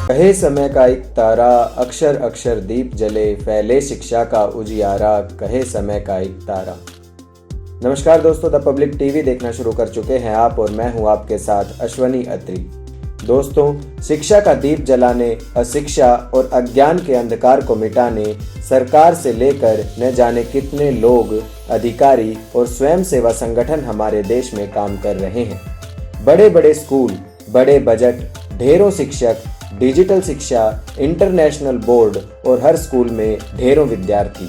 कहे समय का एक तारा, अक्षर अक्षर दीप जले, फैले शिक्षा का उजियारा, कहे समय का एक तारा। नमस्कार दोस्तों, द पब्लिक टीवी देखना शुरू कर चुके हैं आप और मैं हूं आपके साथ अश्वनी अत्री। दोस्तों, शिक्षा का दीप जलाने, अशिक्षा और अज्ञान के अंधकार को मिटाने सरकार से लेकर न जाने कितने लोग, अधिकारी और स्वयं सेवा संगठन हमारे देश में काम कर रहे हैं। बड़े बड़े स्कूल, बड़े बजट, ढेरों शिक्षक, डिजिटल शिक्षा, इंटरनेशनल बोर्ड और हर स्कूल में ढेरों विद्यार्थी,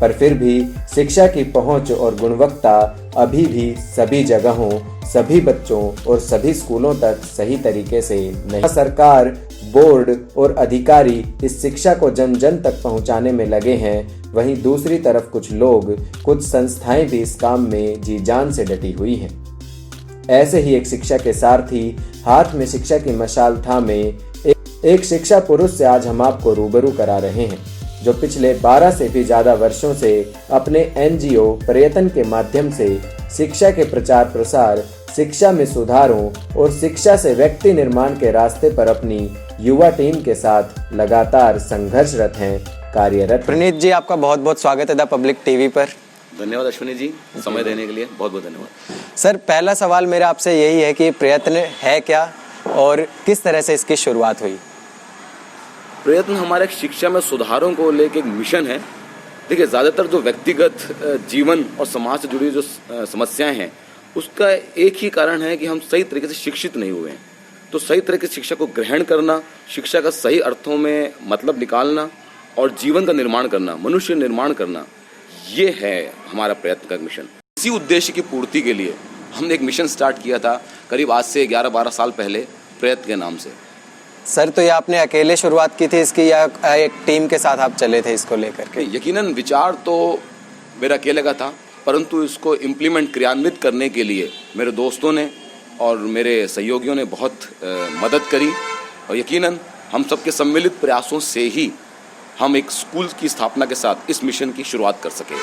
पर फिर भी शिक्षा की पहुंच और गुणवत्ता अभी भी सभी जगहों, सभी बच्चों और सभी स्कूलों तक सही तरीके से नहीं। सरकार, बोर्ड और अधिकारी इस शिक्षा को जन जन तक पहुंचाने में लगे हैं, वहीं दूसरी तरफ कुछ लोग, कुछ संस्थाएं भी इस काम में जी जान से डटी हुई हैं। ऐसे ही एक शिक्षा के सारथी, हाथ में शिक्षा की मशाल थामे एक शिक्षा पुरुष से आज हम आपको रूबरू करा रहे हैं, जो पिछले 12 से भी ज्यादा वर्षों से अपने एनजीओ प्रयत्न के माध्यम से शिक्षा के प्रचार प्रसार, शिक्षा में सुधारों और शिक्षा से व्यक्ति निर्माण के रास्ते पर अपनी युवा टीम के साथ लगातार संघर्षरत हैं, कार्यरत। प्रणीत जी, आपका बहुत बहुत स्वागत है द पब्लिक टीवी पर। धन्यवाद अश्विनी जी, समय देने के लिए बहुत बहुत धन्यवाद। सर, पहला सवाल मेरा आपसे यही है कि प्रयत्न है क्या और किस तरह से इसकी शुरुआत हुई? प्रयत्न हमारे शिक्षा में सुधारों को लेकर एक मिशन है। देखिए, ज़्यादातर जो व्यक्तिगत जीवन और समाज से जुड़ी जो समस्याएं हैं, उसका एक ही कारण है कि हम सही तरीके से शिक्षित नहीं हुए हैं। तो सही तरीके से शिक्षा को ग्रहण करना, शिक्षा का सही अर्थों में मतलब निकालना और जीवन का निर्माण करना, मनुष्य निर्माण करना, ये है हमारा प्रयत्न का मिशन। इसी उद्देश्य की पूर्ति के लिए हमने एक मिशन स्टार्ट किया था करीब आज से 11-12 साल पहले, प्रयत्न के नाम से। सर, तो ये आपने अकेले शुरुआत की थी इसकी या एक टीम के साथ आप चले थे इसको लेकर के? यकीनन विचार तो मेरा अकेले का था, परंतु इसको इम्प्लीमेंट, क्रियान्वित करने के लिए मेरे दोस्तों ने और मेरे सहयोगियों ने बहुत मदद करी और यकीनन हम सबके सम्मिलित प्रयासों से ही हम एक स्कूल की स्थापना के साथ इस मिशन की शुरुआत कर सके।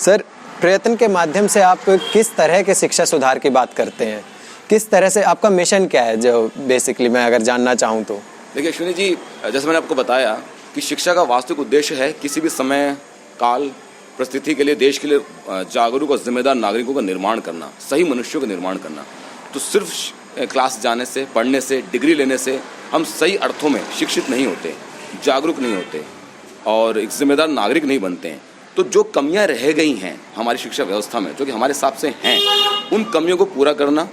सर, प्रयत्न के माध्यम से आप किस तरह के शिक्षा सुधार की बात करते हैं? किस तरह से आपका मिशन क्या है, जो बेसिकली मैं अगर जानना चाहूँ तो? देखिए अश्विनी जी, जैसे मैंने आपको बताया कि शिक्षा का वास्तविक उद्देश्य है किसी भी समय, काल, परिस्थिति के लिए देश के लिए जागरूक और जिम्मेदार नागरिकों का निर्माण करना, सही मनुष्यों का निर्माण करना। तो सिर्फ क्लास जाने से, पढ़ने से, डिग्री लेने से हम सही अर्थों में शिक्षित नहीं होते, जागरूक नहीं होते और एक जिम्मेदार नागरिक नहीं बनते हैं। तो जो कमियां रह गई हैं हमारी शिक्षा व्यवस्था में, जो कि हमारे हिसाब से हैं, उन कमियों को पूरा करना,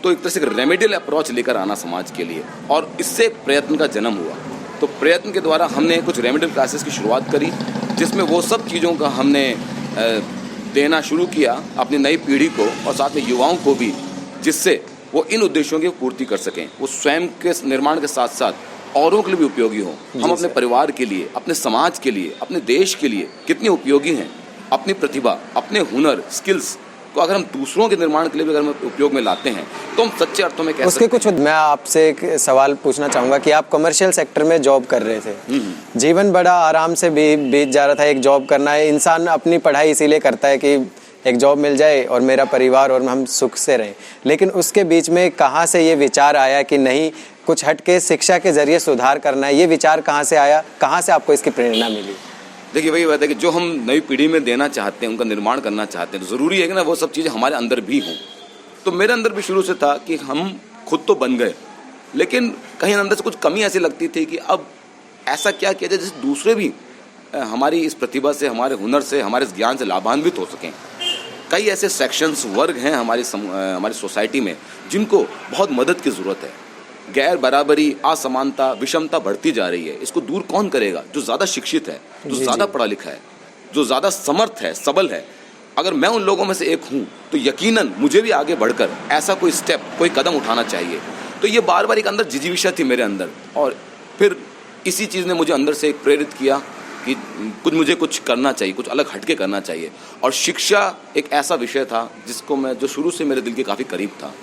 तो एक तरह से रेमेडियल अप्रोच लेकर आना समाज के लिए, और इससे प्रयत्न का जन्म हुआ। तो प्रयत्न के द्वारा हमने कुछ रेमेडियल क्लासेस की शुरुआत करी, जिसमें वो सब चीज़ों का हमने देना शुरू किया अपनी नई पीढ़ी को और साथ में युवाओं को भी, जिससे वो इन उद्देश्यों की पूर्ति कर सकें। वो स्वयं के निर्माण के साथ साथ औरों के लिए भी उपयोगी हों। हम अपने परिवार के लिए, अपने समाज के लिए, अपने देश के लिए कितने उपयोगी हैं। अपनी प्रतिभा, अपने हुनर, स्किल्स को अगर हम दूसरों के निर्माण के लिए भी अगर हम उपयोग में लाते हैं, तो हम सच्चे अर्थों में कह सकते हैं। कुछ मैं आपसे एक सवाल पूछना चाहूँगा कि आप कमर्शियल सेक्टर में जॉब कर रहे थे, जीवन बड़ा आराम से बीत जा रहा था। एक जॉब करना है, इंसान अपनी पढ़ाई इसीलिए करता है कि एक जॉब मिल जाए और मेरा परिवार और हम सुख से रहें, लेकिन उसके बीच में कहाँ से ये विचार आया कि नहीं, कुछ हट के शिक्षा के जरिए सुधार करना है? ये विचार कहाँ से आया, कहाँ से आपको इसकी प्रेरणा मिली? देखिए, वही बात है कि जो हम नई पीढ़ी में देना चाहते हैं, उनका निर्माण करना चाहते हैं, तो ज़रूरी है कि ना वो सब चीज़ें हमारे अंदर भी हों। तो मेरे अंदर भी शुरू से था कि हम खुद तो बन गए, लेकिन कहीं अंदर से कुछ कमी ऐसी लगती थी कि अब ऐसा क्या किया जाए जिससे दूसरे भी हमारी इस प्रतिभा से, हमारे हुनर से, हमारे इस ज्ञान से लाभान्वित हो सकें। कई ऐसे सेक्शंस, वर्ग हैं हमारी सोसाइटी में जिनको बहुत मदद की ज़रूरत है। गैर बराबरी, असमानता, विषमता बढ़ती जा रही है। इसको दूर कौन करेगा? जो ज़्यादा शिक्षित है, जो ज़्यादा पढ़ा लिखा है, जो ज़्यादा समर्थ है, सबल है। अगर मैं उन लोगों में से एक हूँ, तो यकीनन मुझे भी आगे बढ़कर ऐसा कोई स्टेप, कोई कदम उठाना चाहिए। तो ये बार बार एक अंदर जिजीविषा थी मेरे अंदर, और फिर इसी चीज़ ने मुझे अंदर से एक प्रेरित किया कि मुझे कुछ करना चाहिए, कुछ अलग हटके करना चाहिए। और शिक्षा एक ऐसा विषय था जो शुरू से मेरे दिल के काफ़ी करीब था।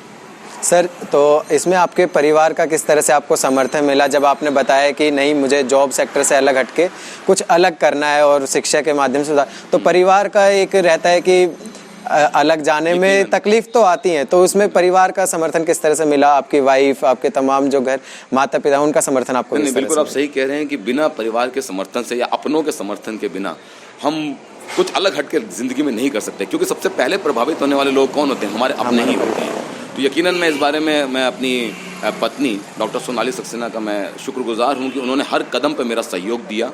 सर, तो इसमें आपके परिवार का किस तरह से आपको समर्थन मिला जब आपने बताया कि नहीं, मुझे जॉब सेक्टर से अलग हटके कुछ अलग करना है और शिक्षा के माध्यम से? तो परिवार का एक रहता है कि अलग जाने में तकलीफ तो आती है, तो उसमें परिवार का समर्थन किस तरह से मिला? आपकी वाइफ, आपके तमाम जो घर माता पिता, उनका समर्थन आपको किस तरह से? बिल्कुल आप सही कह रहे हैं कि बिना परिवार के समर्थन से या अपनों के समर्थन के बिना हम कुछ अलग हट के जिंदगी में नहीं कर सकते, क्योंकि सबसे पहले प्रभावित होने वाले लोग कौन होते हैं? हमारे अपने ही होते हैं। तो यकीनन मैं इस बारे में मैं अपनी पत्नी डॉक्टर सोनाली सक्सेना का मैं शुक्रगुजार हूँ कि उन्होंने हर कदम पर मेरा सहयोग दिया।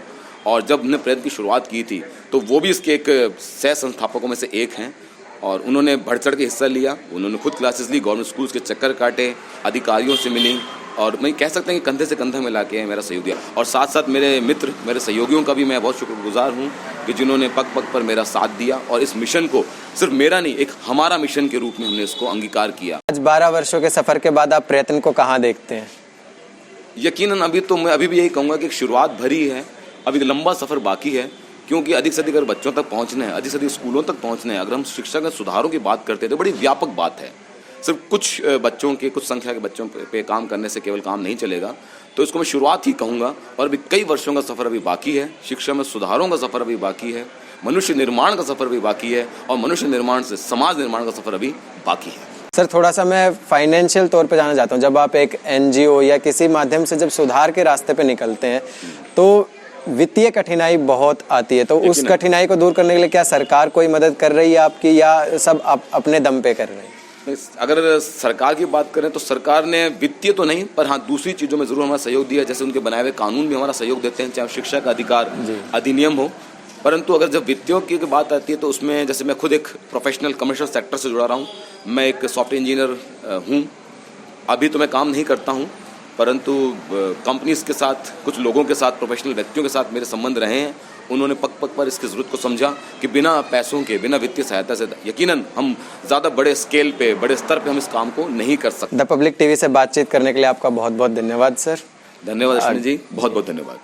और जब हमने प्रयत्न की शुरुआत की थी तो वो भी इसके एक सह संस्थापकों में से एक हैं और उन्होंने बढ़ चढ़ के हिस्सा लिया। उन्होंने खुद क्लासेस ली, गवर्नमेंट स्कूल्स के चक्कर काटे, अधिकारियों से मिली और मैं कह सकता हूँ कि कंधे से कंधा मिला के मेरा सहयोग दिया। और साथ साथ मेरे मित्र, मेरे सहयोगियों का भी मैं बहुत शुक्रगुजार हूँ कि जिन्होंने पग पग पर मेरा साथ दिया और इस मिशन को सिर्फ मेरा नहीं, एक हमारा मिशन के रूप में हमने इसको अंगीकार किया। आज 12 वर्षों के सफ़र के बाद आप प्रयत्न को कहाँ देखते हैं? यकीनन अभी तो मैं अभी भी यही कहूँगा कि एक शुरुआत भरी है, अभी लंबा सफ़र बाकी है, क्योंकि अधिक से अधिक अगर बच्चों तक पहुँचना है, अधिक से अधिक स्कूलों तक पहुँचना है। अगर हम शिक्षा के सुधारों की बात करते हैं तो बड़ी व्यापक बात है। सिर्फ कुछ बच्चों के, कुछ संख्या के बच्चों पे काम करने से केवल काम नहीं चलेगा। तो इसको मैं शुरुआत ही कहूँगा और अभी कई वर्षों का सफ़र अभी बाकी है। शिक्षा में सुधारों का सफ़र अभी बाकी है, मनुष्य निर्माण का सफ़र भी बाकी है और मनुष्य निर्माण से समाज निर्माण का सफ़र अभी बाकी है। सर, थोड़ा सा मैं फाइनेंशियल तौर पे जानना चाहता हूँ। जब आप एक एनजीओ या किसी माध्यम से जब सुधार के रास्ते पे निकलते हैं तो वित्तीय कठिनाई बहुत आती है, तो उस कठिनाई को दूर करने के लिए क्या सरकार कोई मदद कर रही है आपकी या सब आप अपने दम पे कर रहे हैं? अगर सरकार की बात करें तो सरकार ने वित्तीय तो नहीं, पर हाँ दूसरी चीज़ों में ज़रूर हमारा सहयोग दिया। जैसे उनके बनाए हुए कानून भी हमारा सहयोग देते हैं, चाहे शिक्षा का अधिकार अधिनियम हो। परंतु अगर जब वित्तीय की बात आती है तो उसमें जैसे मैं खुद एक प्रोफेशनल कमर्शियल सेक्टर से जुड़ा रहा हूँ। मैं एक सॉफ्टवेयर इंजीनियर हूँ। अभी तो मैं काम नहीं करता हूँ, परंतु कंपनीज के साथ, कुछ लोगों के साथ, प्रोफेशनल व्यक्तियों के साथ मेरे संबंध रहे हैं। उन्होंने पग पग पर इसकी ज़रूरत को समझा कि बिना पैसों के, बिना वित्तीय सहायता से यकीनन हम ज़्यादा बड़े स्केल पे, बड़े स्तर पे हम इस काम को नहीं कर सकते। द पब्लिक टीवी से बातचीत करने के लिए आपका बहुत बहुत धन्यवाद सर। धन्यवाद अश्विनी जी, बहुत बहुत धन्यवाद।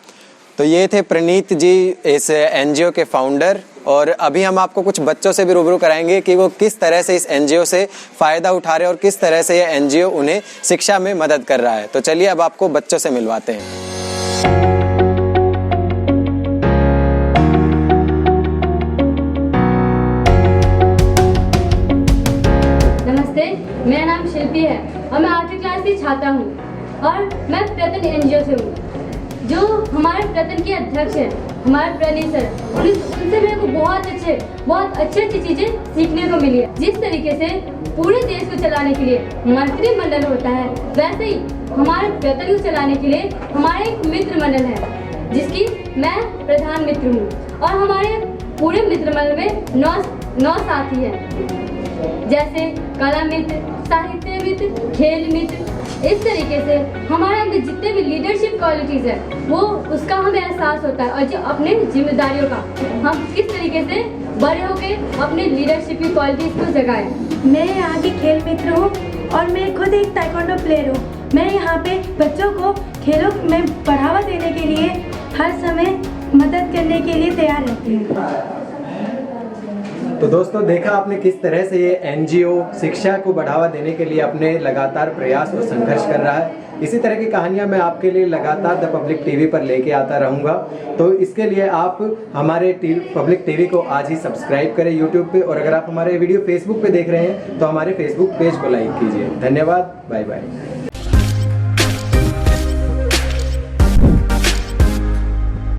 तो ये थे प्रणीत जी, इस एनजीओ के फाउंडर। और अभी हम आपको कुछ बच्चों से भी रूबरू कराएंगे कि वो किस तरह से इस एनजीओ से फ़ायदा उठा रहे हैं और किस तरह से ये एनजीओ उन्हें शिक्षा में मदद कर रहा है। तो चलिए अब आपको बच्चों से मिलवाते हैं। नमस्ते, मेरा नाम शिल्पी है और मैं 8वीं क्लास की छात्रा हूँ और मैं प्रयत्न एनजीओ से हूँ। जो हमारे प्रयत्न के अध्यक्ष हैं, हमारे प्रणीत सर, उनसे मेरे को बहुत अच्छी चीज़ें सीखने को मिली है। जिस तरीके से पूरे देश को चलाने के लिए मंत्रिमंडल होता है, वैसे ही हमारे प्रयत्न को चलाने के लिए हमारा एक मित्र मंडल है जिसकी मैं प्रधान मित्र हूँ। और हमारे पूरे मित्र मंडल में 9 साथी हैं, जैसे कला मित्र, साहित्य मित्र, खेल मित्र। इस तरीके से हमारे अंदर जितने भी लीडरशिप क्वालिटीज़ है वो उसका हमें एहसास होता है और जो अपने जिम्मेदारियों का हम किस तरीके से बड़े होकर अपने लीडरशिप की क्वालिटीज़ को जगाएं। मैं यहाँ की खेल मित्र हूँ और मैं खुद एक ताइक्वांडो प्लेयर हूँ। मैं यहाँ पे बच्चों को खेलों में बढ़ावा देने के लिए हर समय मदद करने के लिए तैयार रहती हूँ। तो दोस्तों, देखा आपने किस तरह से ये एनजीओ शिक्षा को बढ़ावा देने के लिए अपने लगातार प्रयास और संघर्ष कर रहा है। इसी तरह की कहानियां मैं आपके लिए लगातार द पब्लिक टीवी पर लेके आता रहूंगा। तो इसके लिए आप हमारे पब्लिक टीवी को आज ही सब्सक्राइब करें यूट्यूब पे, और अगर आप हमारे वीडियो फेसबुक पे देख रहे हैं तो हमारे फेसबुक पेज को लाइक कीजिए। धन्यवाद, बाय बाय।